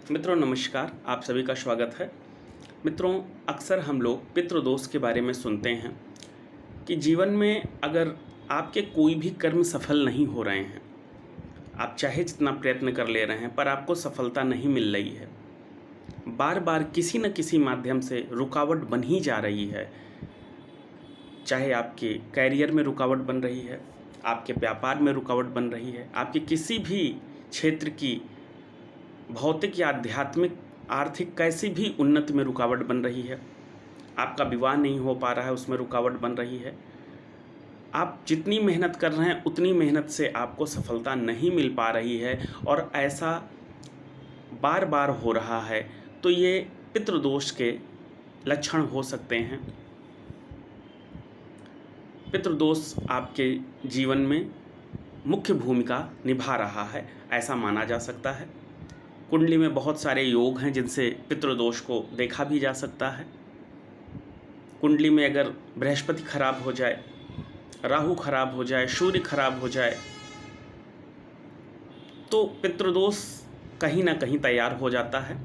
मित्रों नमस्कार, आप सभी का स्वागत है। मित्रों, अक्सर हम लोग पितृदोष के बारे में सुनते हैं कि जीवन में अगर आपके कोई भी कर्म सफल नहीं हो रहे हैं, आप चाहे जितना प्रयत्न कर ले रहे हैं पर आपको सफलता नहीं मिल रही है, बार बार किसी न किसी माध्यम से रुकावट बन ही जा रही है। चाहे आपके कैरियर में रुकावट बन रही है, आपके व्यापार में रुकावट बन रही है, आपके किसी भी क्षेत्र की भौतिक या आध्यात्मिक आर्थिक कैसी भी उन्नति में रुकावट बन रही है, आपका विवाह नहीं हो पा रहा है उसमें रुकावट बन रही है, आप जितनी मेहनत कर रहे हैं उतनी मेहनत से आपको सफलता नहीं मिल पा रही है और ऐसा बार बार हो रहा है, तो ये पितृदोष के लक्षण हो सकते हैं। पितृदोष आपके जीवन में मुख्य भूमिका निभा रहा है, ऐसा माना जा सकता है। कुंडली में बहुत सारे योग हैं जिनसे पितृदोष को देखा भी जा सकता है। कुंडली में अगर बृहस्पति खराब हो जाए, राहु खराब हो जाए, सूर्य खराब हो जाए, तो पितृदोष कहीं ना कहीं तैयार हो जाता है।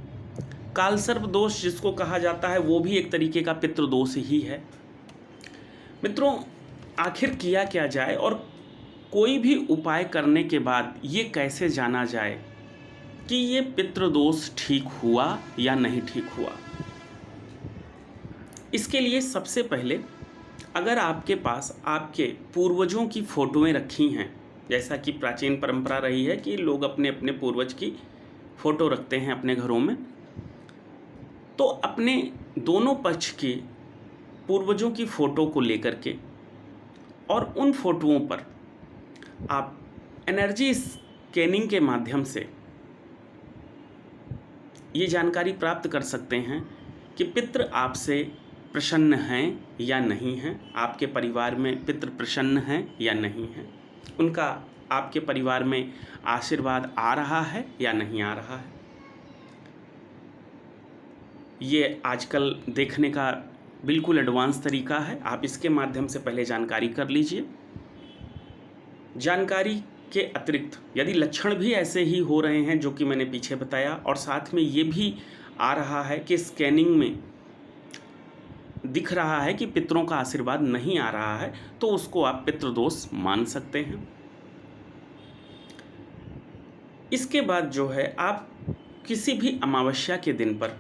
कालसर्प दोष जिसको कहा जाता है वो भी एक तरीके का पितृदोष ही है। मित्रों, आखिर किया क्या जाए और कोई भी उपाय करने के बाद ये कैसे जाना जाए कि ये पितृदोष ठीक हुआ या नहीं ठीक हुआ। इसके लिए सबसे पहले अगर आपके पास आपके पूर्वजों की फ़ोटोएं रखी हैं, जैसा कि प्राचीन परंपरा रही है कि लोग अपने अपने पूर्वज की फ़ोटो रखते हैं अपने घरों में, तो अपने दोनों पक्ष के पूर्वजों की फ़ोटो को लेकर के और उन फोटोओं पर आप एनर्जी स्कैनिंग के माध्यम से ये जानकारी प्राप्त कर सकते हैं कि पितृ आपसे प्रसन्न हैं या नहीं हैं, आपके परिवार में पितृ प्रसन्न हैं या नहीं हैं, उनका आपके परिवार में आशीर्वाद आ रहा है या नहीं आ रहा है। ये आजकल देखने का बिल्कुल एडवांस तरीका है, आप इसके माध्यम से पहले जानकारी कर लीजिए। जानकारी के अतिरिक्त यदि लक्षण भी ऐसे ही हो रहे हैं जो कि मैंने पीछे बताया और साथ में ये भी आ रहा है कि स्कैनिंग में दिख रहा है कि पितरों का आशीर्वाद नहीं आ रहा है, तो उसको आप पितृदोष मान सकते हैं। इसके बाद जो है, आप किसी भी अमावस्या के दिन पर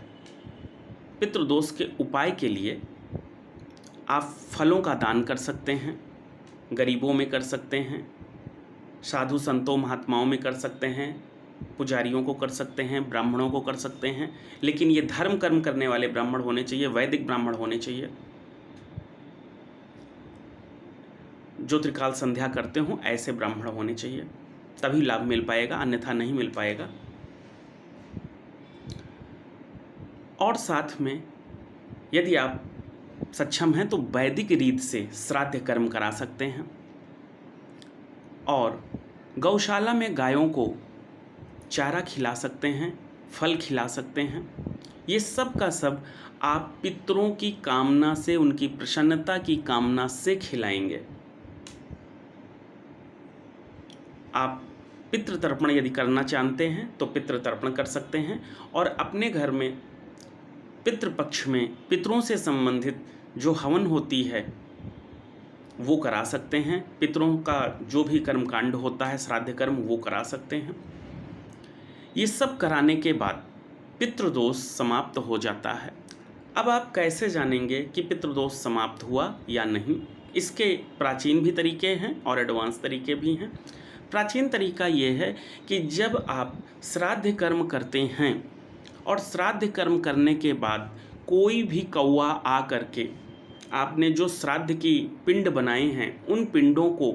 पितृदोष के उपाय के लिए आप फलों का दान कर सकते हैं, गरीबों में कर सकते हैं, साधु संतों महात्माओं में कर सकते हैं, पुजारियों को कर सकते हैं, ब्राह्मणों को कर सकते हैं, लेकिन ये धर्म कर्म करने वाले ब्राह्मण होने चाहिए, वैदिक ब्राह्मण होने चाहिए, जो त्रिकाल संध्या करते हों ऐसे ब्राह्मण होने चाहिए, तभी लाभ मिल पाएगा, अन्यथा नहीं मिल पाएगा। और साथ में यदि आप सक्षम हैं तो वैदिक रीत से श्राद्ध कर्म करा सकते हैं और गौशाला में गायों को चारा खिला सकते हैं, फल खिला सकते हैं। ये सब का सब आप पितरों की कामना से, उनकी प्रसन्नता की कामना से खिलाएंगे। आप पितृतर्पण यदि करना चाहते हैं तो पितृतर्पण कर सकते हैं और अपने घर में पितृपक्ष में पितरों से संबंधित जो हवन होती है वो करा सकते हैं। पितरों का जो भी कर्मकांड होता है, श्राद्ध कर्म, वो करा सकते हैं। ये सब कराने के बाद पितृदोष समाप्त हो जाता है। अब आप कैसे जानेंगे कि पितृदोष समाप्त हुआ या नहीं? इसके प्राचीन भी तरीके हैं और एडवांस तरीके भी हैं। प्राचीन तरीका ये है कि जब आप श्राद्ध कर्म करते हैं और श्राद्ध कर्म करने के बाद कोई भी कौवा आ करके आपने जो श्राद्ध की पिंड बनाए हैं उन पिंडों को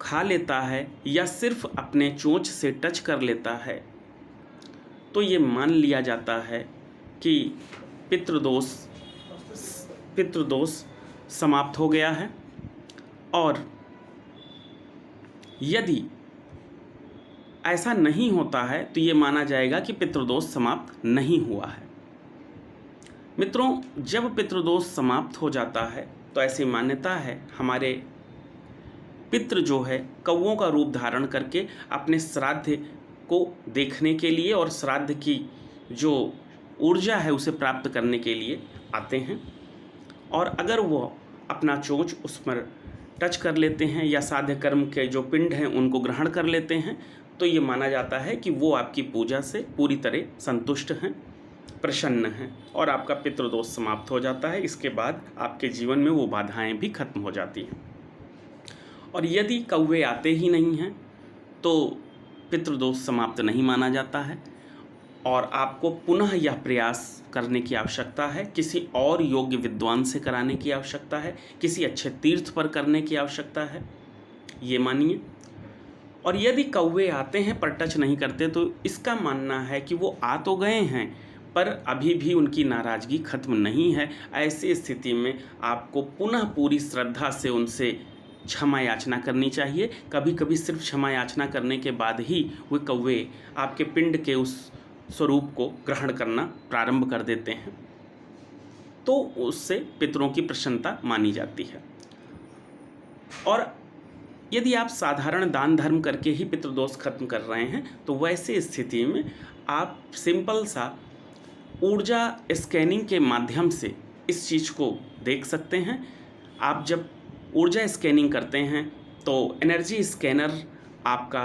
खा लेता है या सिर्फ अपने चोंच से टच कर लेता है, तो ये मान लिया जाता है कि पितृदोष समाप्त हो गया है। और यदि ऐसा नहीं होता है तो ये माना जाएगा कि पितृदोष समाप्त नहीं हुआ है। मित्रों, जब पितृदोष समाप्त हो जाता है तो ऐसी मान्यता है, हमारे पितृ जो है कौवों का रूप धारण करके अपने श्राद्ध को देखने के लिए और श्राद्ध की जो ऊर्जा है उसे प्राप्त करने के लिए आते हैं। और अगर वो अपना चोंच उस पर टच कर लेते हैं या साध्य कर्म के जो पिंड हैं उनको ग्रहण कर लेते हैं, तो ये माना जाता है कि वो आपकी पूजा से पूरी तरह संतुष्ट हैं, प्रसन्न हैं और आपका पितृदोष समाप्त हो जाता है। इसके बाद आपके जीवन में वो बाधाएं भी खत्म हो जाती हैं। और यदि कौवे आते ही नहीं हैं तो पितृदोष समाप्त नहीं माना जाता है और आपको पुनः यह प्रयास करने की आवश्यकता है, किसी और योग्य विद्वान से कराने की आवश्यकता है, किसी अच्छे तीर्थ पर करने की आवश्यकता है, ये मानिए। और यदि कौवे आते हैं पर टच नहीं करते तो इसका मानना है कि वो आ तो गए हैं पर अभी भी उनकी नाराज़गी खत्म नहीं है। ऐसी स्थिति में आपको पुनः पूरी श्रद्धा से उनसे क्षमा याचना करनी चाहिए। कभी कभी सिर्फ क्षमा याचना करने के बाद ही वे कौवे आपके पिंड के उस स्वरूप को ग्रहण करना प्रारंभ कर देते हैं, तो उससे पितरों की प्रसन्नता मानी जाती है। और यदि आप साधारण दान धर्म करके ही पितृदोष खत्म कर रहे हैं तो वैसे स्थिति में आप सिंपल सा ऊर्जा स्कैनिंग के माध्यम से इस चीज़ को देख सकते हैं। आप जब ऊर्जा स्कैनिंग करते हैं तो एनर्जी स्कैनर आपका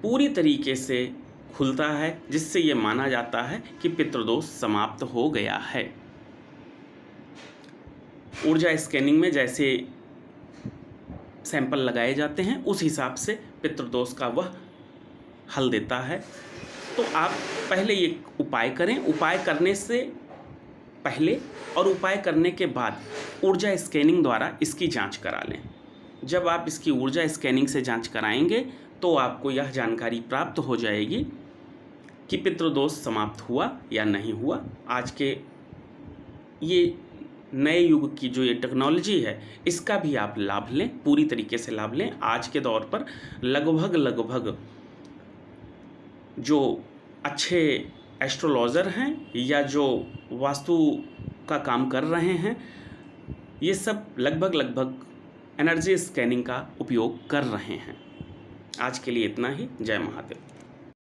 पूरी तरीके से खुलता है, जिससे ये माना जाता है कि पितृदोष समाप्त हो गया है। ऊर्जा स्कैनिंग में जैसे सैंपल लगाए जाते हैं उस हिसाब से पितृदोष का वह हल देता है। तो आप पहले ये उपाय करें, उपाय करने से पहले और उपाय करने के बाद ऊर्जा स्कैनिंग द्वारा इसकी जांच करा लें। जब आप इसकी ऊर्जा स्कैनिंग से जांच कराएंगे तो आपको यह जानकारी प्राप्त हो जाएगी कि पितृदोष समाप्त हुआ या नहीं हुआ। आज के ये नए युग की जो ये टेक्नोलॉजी है इसका भी आप लाभ लें, पूरी तरीके से लाभ लें। आज के दौर पर लगभग जो अच्छे एस्ट्रोलॉजर हैं या जो वास्तु का काम कर रहे हैं, ये सब लगभग एनर्जी स्कैनिंग का उपयोग कर रहे हैं। आज के लिए इतना ही। जय महादेव।